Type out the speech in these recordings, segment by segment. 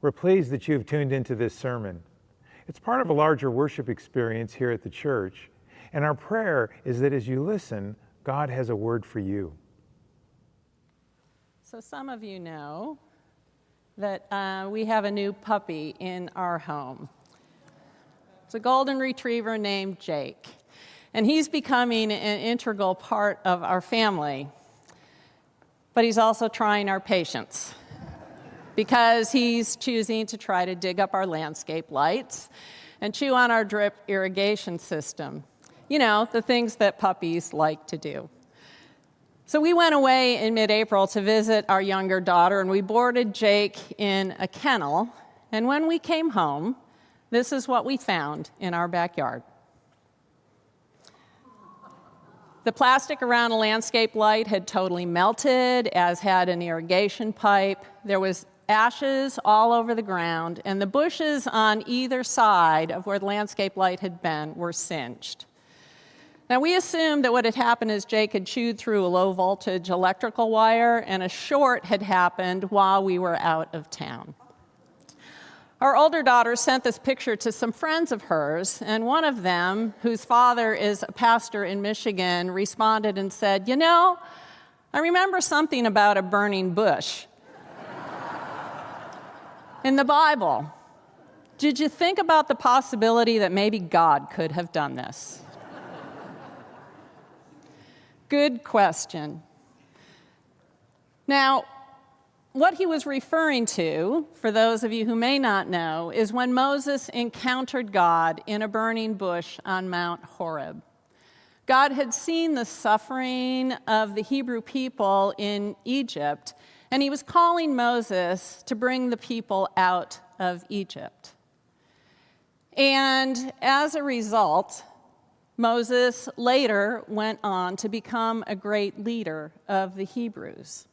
We're pleased that you've tuned into this sermon. It's part of a larger worship experience here at the church, and our prayer is that as you listen, God has a word for you. So some of you know that we have a new puppy in our home. It's a golden retriever named Jake, and he's becoming an integral part of our family. But he's also trying our patience because he's choosing to try to dig up our landscape lights and chew on our drip irrigation system. You know, the things that puppies like to do. So we went away in mid-April to visit our younger daughter, and we boarded Jake in a kennel. And when we came home, this is what we found in our backyard. The plastic around a landscape light had totally melted, as had an irrigation pipe. There was ashes all over the ground, and the bushes on either side of where the landscape light had been were singed. Now, we assumed that what had happened is Jake had chewed through a low-voltage electrical wire, and a short had happened while we were out of town. Our older daughter sent this picture to some friends of hers, and one of them, whose father is a pastor in Michigan, responded and said, "You know, I remember something about a burning bush in the Bible. Did you think about the possibility that maybe God could have done this?" Good question. Now, what he was referring to, for those of you who may not know, is when Moses encountered God in a burning bush on Mount Horeb. God had seen the suffering of the Hebrew people in Egypt, and he was calling Moses to bring the people out of Egypt. And as a result, Moses later went on to become a great leader of the Hebrews.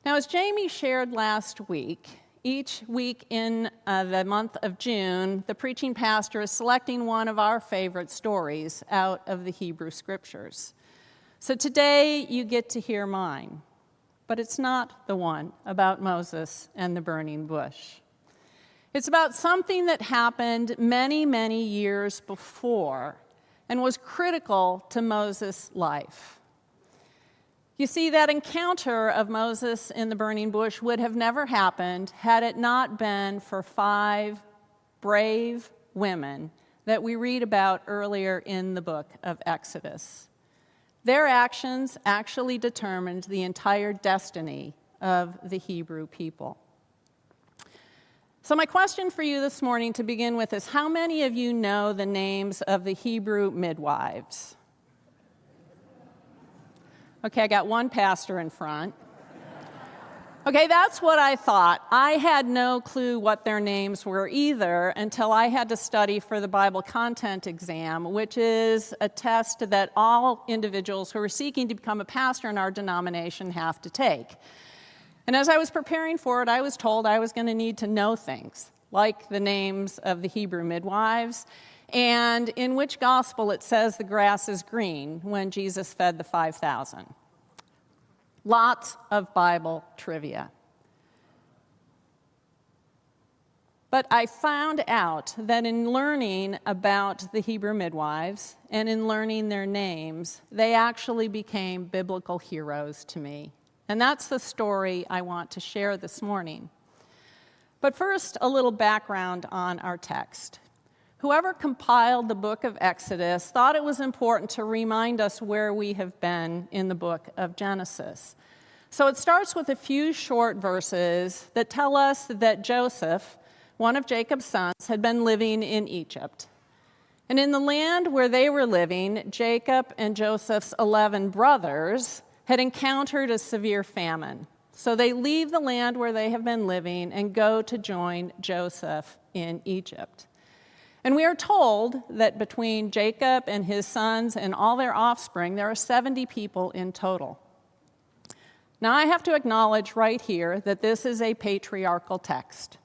Now, as Jamie shared last week, each week in the month of June, the preaching pastor is selecting one of our favorite stories out of the Hebrew Scriptures. So today you get to hear mine, but it's not the one about Moses and the burning bush. It's about something that happened many, many years before and was critical to Moses' life. You see, that encounter of Moses in the burning bush would have never happened had it not been for 5 brave women that we read about earlier in the book of Exodus. Their actions actually determined the entire destiny of the Hebrew people. So my question for you this morning to begin with is, how many of you know the names of the Hebrew midwives? Okay, I got one pastor in front. Okay, that's what I thought. I had no clue what their names were either until I had to study for the Bible content exam, which is a test that all individuals who are seeking to become a pastor in our denomination have to take. And as I was preparing for it, I was told I was going to need to know things, like the names of the Hebrew midwives, and in which gospel it says the grass is green when Jesus fed the 5,000. Lots of Bible trivia. But I found out that in learning about the Hebrew midwives and in learning their names, they actually became biblical heroes to me. And that's the story I want to share this morning. But first, a little background on our text. Whoever compiled the book of Exodus thought it was important to remind us where we have been in the book of Genesis. So it starts with a few short verses that tell us that Joseph, one of Jacob's sons, had been living in Egypt. And in the land where they were living, Jacob and Joseph's 11 brothers had encountered a severe famine. So they leave the land where they have been living and go to join Joseph in Egypt. And we are told that between Jacob and his sons and all their offspring, there are 70 people in total. Now, I have to acknowledge right here that this is a patriarchal text,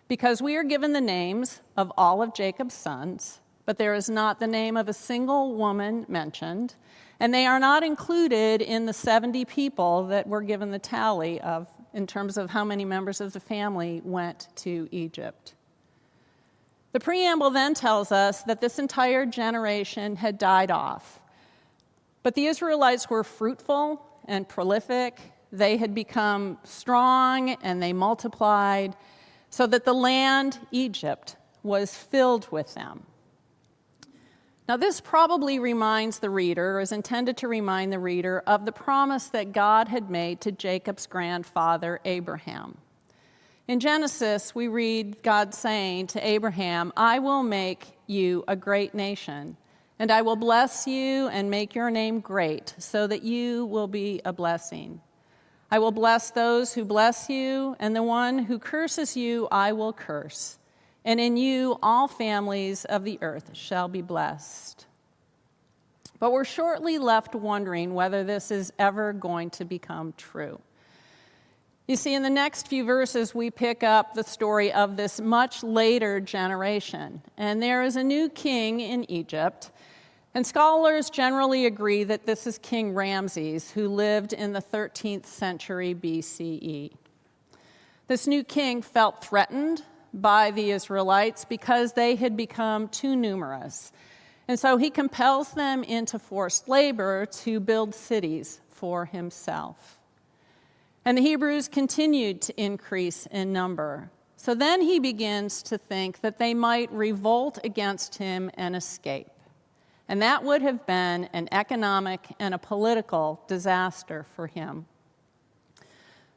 because we are given the names of all of Jacob's sons, but there is not the name of a single woman mentioned, and they are not included in the 70 people that were given the tally of in terms of how many members of the family went to Egypt. The preamble then tells us that this entire generation had died off. But the Israelites were fruitful and prolific. They had become strong and they multiplied, so that the land, Egypt, was filled with them. Now, this probably reminds the reader, or is intended to remind the reader, of the promise that God had made to Jacob's grandfather, Abraham. In Genesis, we read God saying to Abraham, "I will make you a great nation, and I will bless you and make your name great, so that you will be a blessing. I will bless those who bless you, and the one who curses you I will curse. And in you all families of the earth shall be blessed." But we're shortly left wondering whether this is ever going to become true. You see, in the next few verses, we pick up the story of this much later generation. And there is a new king in Egypt. And scholars generally agree that this is King Ramses, who lived in the 13th century BCE. This new king felt threatened by the Israelites because they had become too numerous. And so he compels them into forced labor to build cities for himself. And the Hebrews continued to increase in number. So then he begins to think that they might revolt against him and escape. And that would have been an economic and a political disaster for him.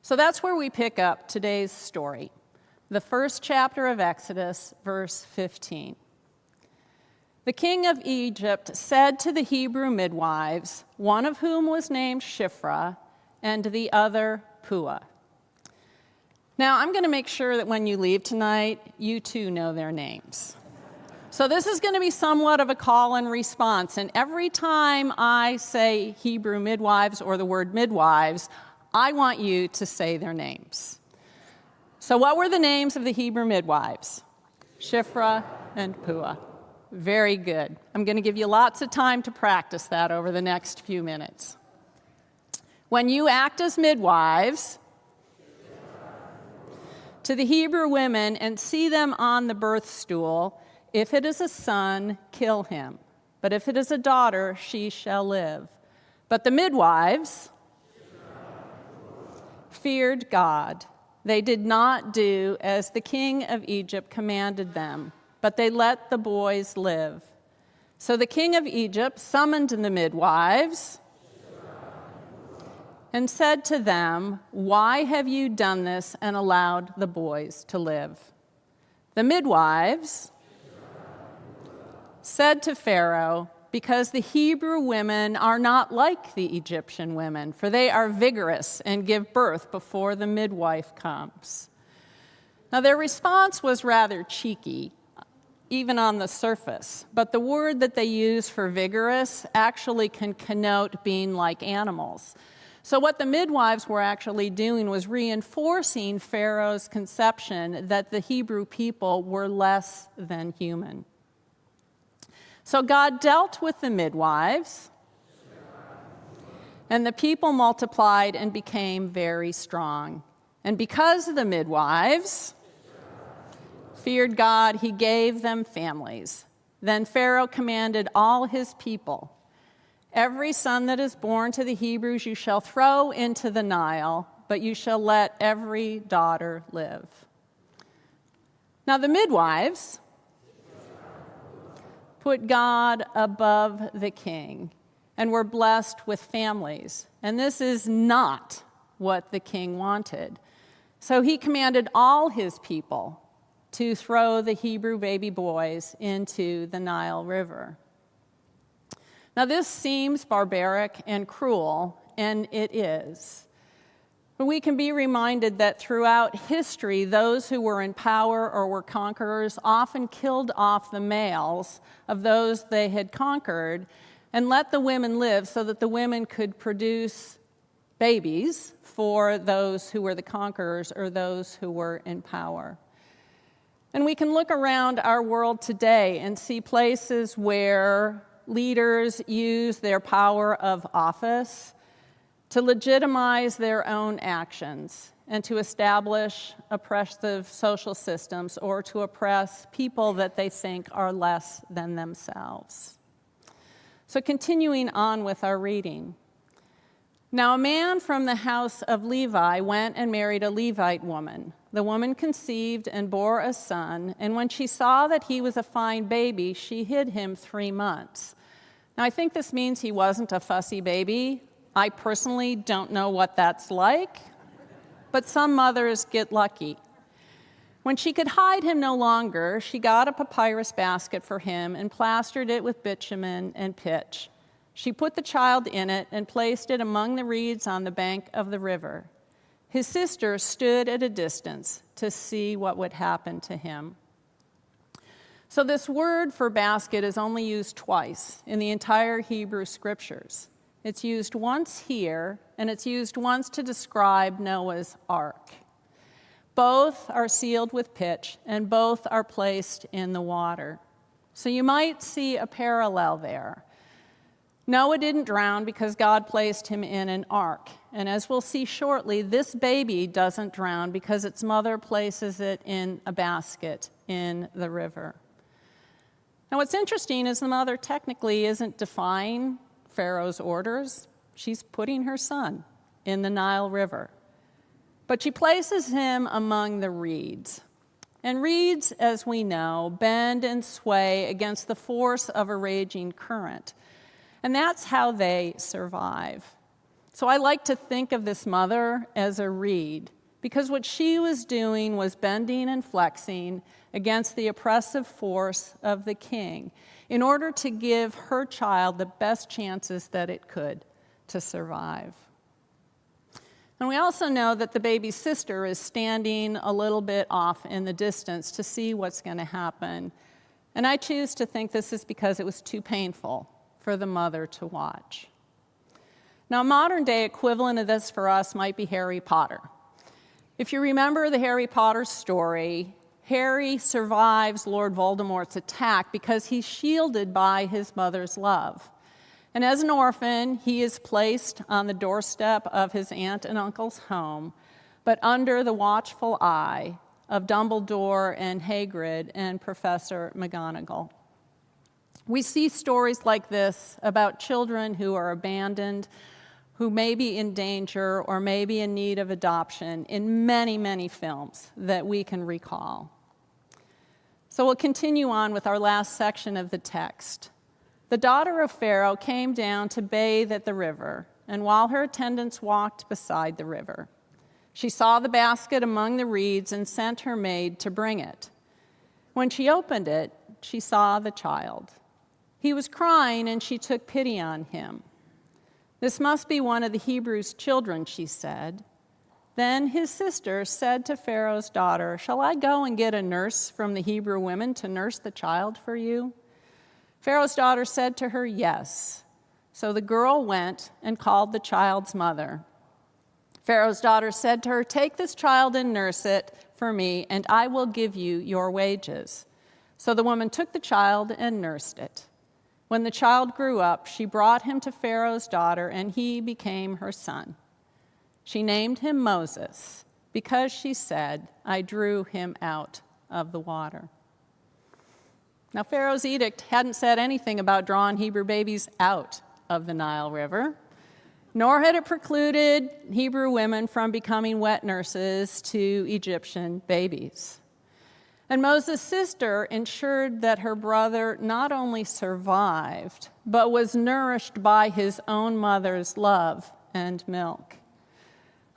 So that's where we pick up today's story, the first chapter of Exodus, verse 15. The king of Egypt said to the Hebrew midwives, one of whom was named Shiprah and the other Puah. Now, I'm going to make sure that when you leave tonight, you too know their names. So this is going to be somewhat of a call and response. And every time I say Hebrew midwives or the word midwives, I want you to say their names. So what were the names of the Hebrew midwives? Shiprah and Puah. Very good. I'm going to give you lots of time to practice that over the next few minutes. When you act as midwives to the Hebrew women and see them on the birth stool, if it is a son, kill him. But if it is a daughter, she shall live. But the midwives feared God. They did not do as the king of Egypt commanded them, but they let the boys live. So the king of Egypt summoned the midwives and said to them, "Why have you done this and allowed the boys to live?" The midwives said to Pharaoh, "Because the Hebrew women are not like the Egyptian women, for they are vigorous and give birth before the midwife comes." Now, their response was rather cheeky, even on the surface, but the word that they use for vigorous actually can connote being like animals. So what the midwives were actually doing was reinforcing Pharaoh's conception that the Hebrew people were less than human. So God dealt with the midwives, and the people multiplied and became very strong. And because the midwives feared God, he gave them families. Then Pharaoh commanded all his people, "Every son that is born to the Hebrews you shall throw into the Nile, but you shall let every daughter live." Now the midwives put God above the king and were blessed with families. And this is not what the king wanted. So he commanded all his people to throw the Hebrew baby boys into the Nile River. Now this seems barbaric and cruel, and it is. But we can be reminded that throughout history, those who were in power or were conquerors often killed off the males of those they had conquered and let the women live so that the women could produce babies for those who were the conquerors or those who were in power. And we can look around our world today and see places where leaders use their power of office to legitimize their own actions, and to establish oppressive social systems or to oppress people that they think are less than themselves. So continuing on with our reading. Now a man from the house of Levi went and married a Levite woman. The woman conceived and bore a son, and when she saw that he was a fine baby, she hid him 3 months. Now I think this means he wasn't a fussy baby. I personally don't know what that's like, but some mothers get lucky. When she could hide him no longer, she got a papyrus basket for him and plastered it with bitumen and pitch. She put the child in it and placed it among the reeds on the bank of the river. His sister stood at a distance to see what would happen to him. So this word for basket is only used twice in the entire Hebrew scriptures. It's used once here, and it's used once to describe Noah's ark. Both are sealed with pitch, and both are placed in the water. So you might see a parallel there. Noah didn't drown because God placed him in an ark. And as we'll see shortly, this baby doesn't drown because its mother places it in a basket in the river. Now what's interesting is the mother technically isn't defying Pharaoh's orders. She's putting her son in the Nile River. But she places him among the reeds. And reeds, as we know, bend and sway against the force of a raging current. And that's how they survive. So I like to think of this mother as a reed, because what she was doing was bending and flexing against the oppressive force of the king in order to give her child the best chances that it could to survive. And we also know that the baby's sister is standing a little bit off in the distance to see what's going to happen. And I choose to think this is because it was too painful for the mother to watch. Now, a modern-day equivalent of this for us might be Harry Potter. If you remember the Harry Potter story, Harry survives Lord Voldemort's attack because he's shielded by his mother's love. And as an orphan, he is placed on the doorstep of his aunt and uncle's home, but under the watchful eye of Dumbledore and Hagrid and Professor McGonagall. We see stories like this about children who are abandoned, who may be in danger or may be in need of adoption in many, many films that we can recall. So we'll continue on with our last section of the text. The daughter of Pharaoh came down to bathe at the river, and while her attendants walked beside the river, she saw the basket among the reeds and sent her maid to bring it. When she opened it, she saw the child. He was crying, and she took pity on him. "This must be one of the Hebrews' children," she said. Then his sister said to Pharaoh's daughter, "Shall I go and get a nurse from the Hebrew women to nurse the child for you?" Pharaoh's daughter said to her, "Yes." So the girl went and called the child's mother. Pharaoh's daughter said to her, "Take this child and nurse it for me, and I will give you your wages." So the woman took the child and nursed it. When the child grew up, she brought him to Pharaoh's daughter, and he became her son. She named him Moses because she said, "I drew him out of the water." Now, Pharaoh's edict hadn't said anything about drawing Hebrew babies out of the Nile River, nor had it precluded Hebrew women from becoming wet nurses to Egyptian babies. And Moses' sister ensured that her brother not only survived, but was nourished by his own mother's love and milk.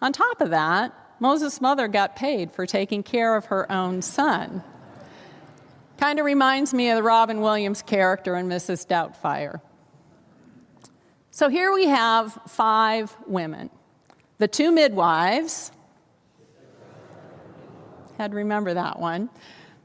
On top of that, Moses' mother got paid for taking care of her own son. Kind of reminds me of the Robin Williams character in Mrs. Doubtfire. So here we have 5 women. The 2 midwives, had to remember that one,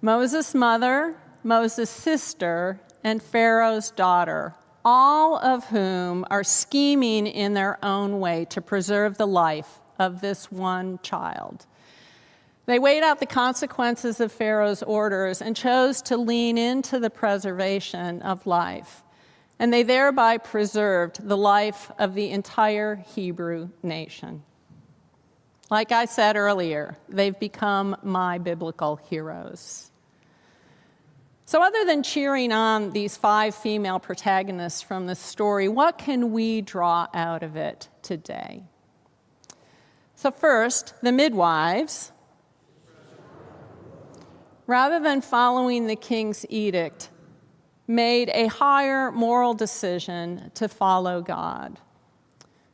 Moses' mother, Moses' sister, and Pharaoh's daughter, all of whom are scheming in their own way to preserve the life of this one child. They weighed out the consequences of Pharaoh's orders and chose to lean into the preservation of life. and they thereby preserved the life of the entire Hebrew nation. Like I said earlier, they've become my biblical heroes. So other than cheering on these 5 female protagonists from this story, what can we draw out of it today? So first, the midwives, rather than following the king's edict, made a higher moral decision to follow God.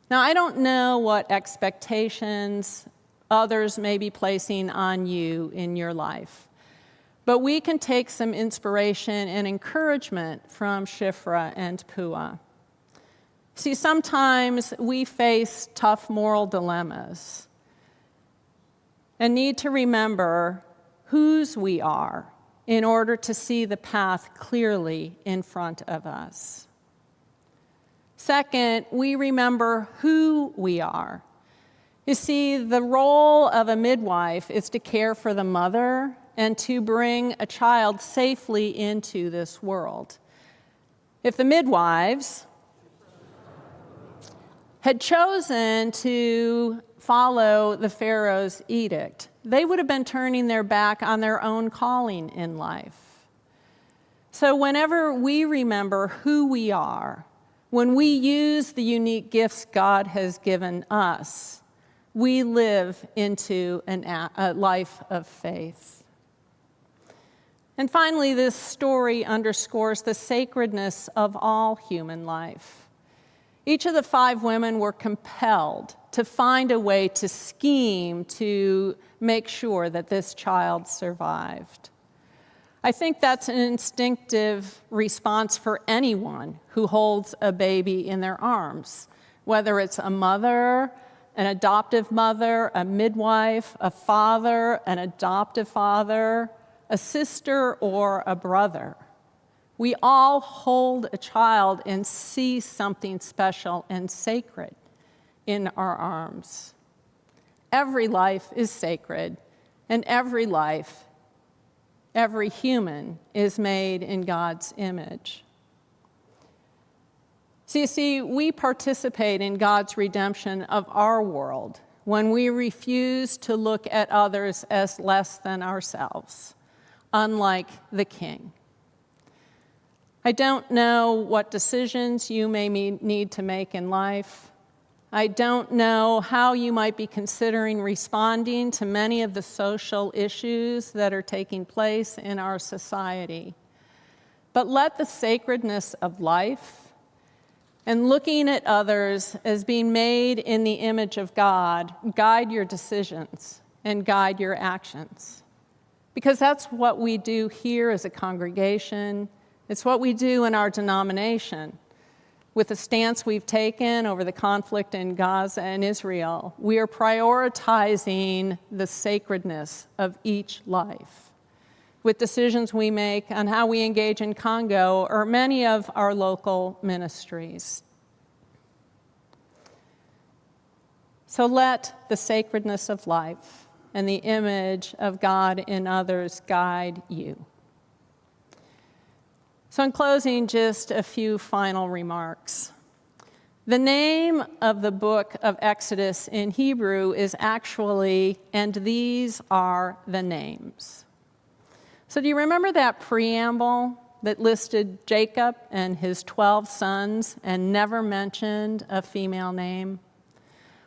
Now, I don't know what expectations others may be placing on you in your life, but we can take some inspiration and encouragement from Shiprah and Puah. See, sometimes we face tough moral dilemmas and need to remember whose we are in order to see the path clearly in front of us. Second, we remember who we are. You see, the role of a midwife is to care for the mother and to bring a child safely into this world. If the midwives had chosen to follow the Pharaoh's edict, they would have been turning their back on their own calling in life. So whenever we remember who we are, when we use the unique gifts God has given us, we live into a life of faith. And finally, this story underscores the sacredness of all human life. Each of the 5 women were compelled to find a way to scheme to make sure that this child survived. I think that's an instinctive response for anyone who holds a baby in their arms, whether it's a mother, an adoptive mother, a midwife, a father, an adoptive father, a sister, or a brother. We all hold a child and see something special and sacred in our arms. Every life is sacred, and every life, every human, is made in God's image. So you see, we participate in God's redemption of our world when we refuse to look at others as less than ourselves, unlike the king. I don't know what decisions you may need to make in life. I don't know how you might be considering responding to many of the social issues that are taking place in our society. But let the sacredness of life and looking at others as being made in the image of God guide your decisions and guide your actions. Because that's what we do here as a congregation. It's what we do in our denomination. With the stance we've taken over the conflict in Gaza and Israel, we are prioritizing the sacredness of each life. With decisions we make on how we engage in Congo or many of our local ministries. So let the sacredness of life and the image of God in others guide you. So in closing, just a few final remarks. The name of the book of Exodus in Hebrew is actually, "And these are the names." So do you remember that preamble that listed Jacob and his 12 sons and never mentioned a female name?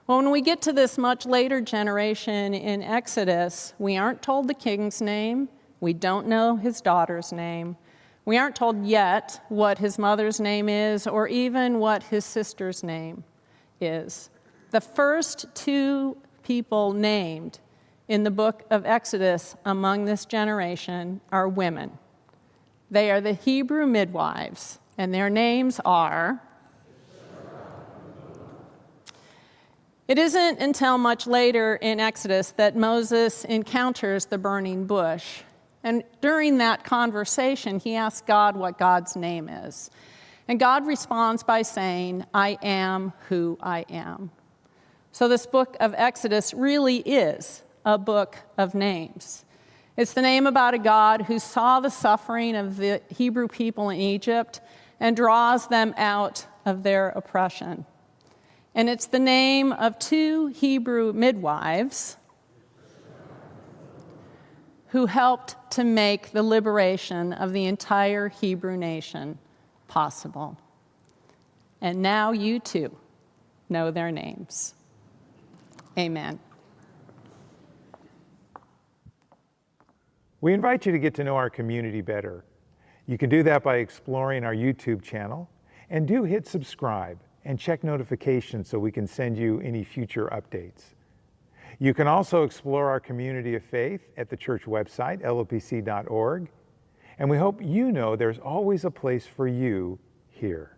Well, when we get to this much later generation in Exodus, we aren't told the king's name. We don't know his daughter's name. We aren't told yet what his mother's name is or even what his sister's name is. The first 2 people named in the book of Exodus among this generation are women. They are the Hebrew midwives, and their names are... It isn't until much later in Exodus that Moses encounters the burning bush. And during that conversation, he asks God what God's name is. And God responds by saying, "I am who I am." So this book of Exodus really is a book of names. It's the name about a God who saw the suffering of the Hebrew people in Egypt and draws them out of their oppression. And it's the name of two Hebrew midwives who helped to make the liberation of the entire Hebrew nation possible. And now you too know their names. Amen. We invite you to get to know our community better. You can do that by exploring our YouTube channel, and do hit subscribe and check notifications so we can send you any future updates. You can also explore our community of faith at the church website, lopc.org, and we hope you know there's always a place for you here.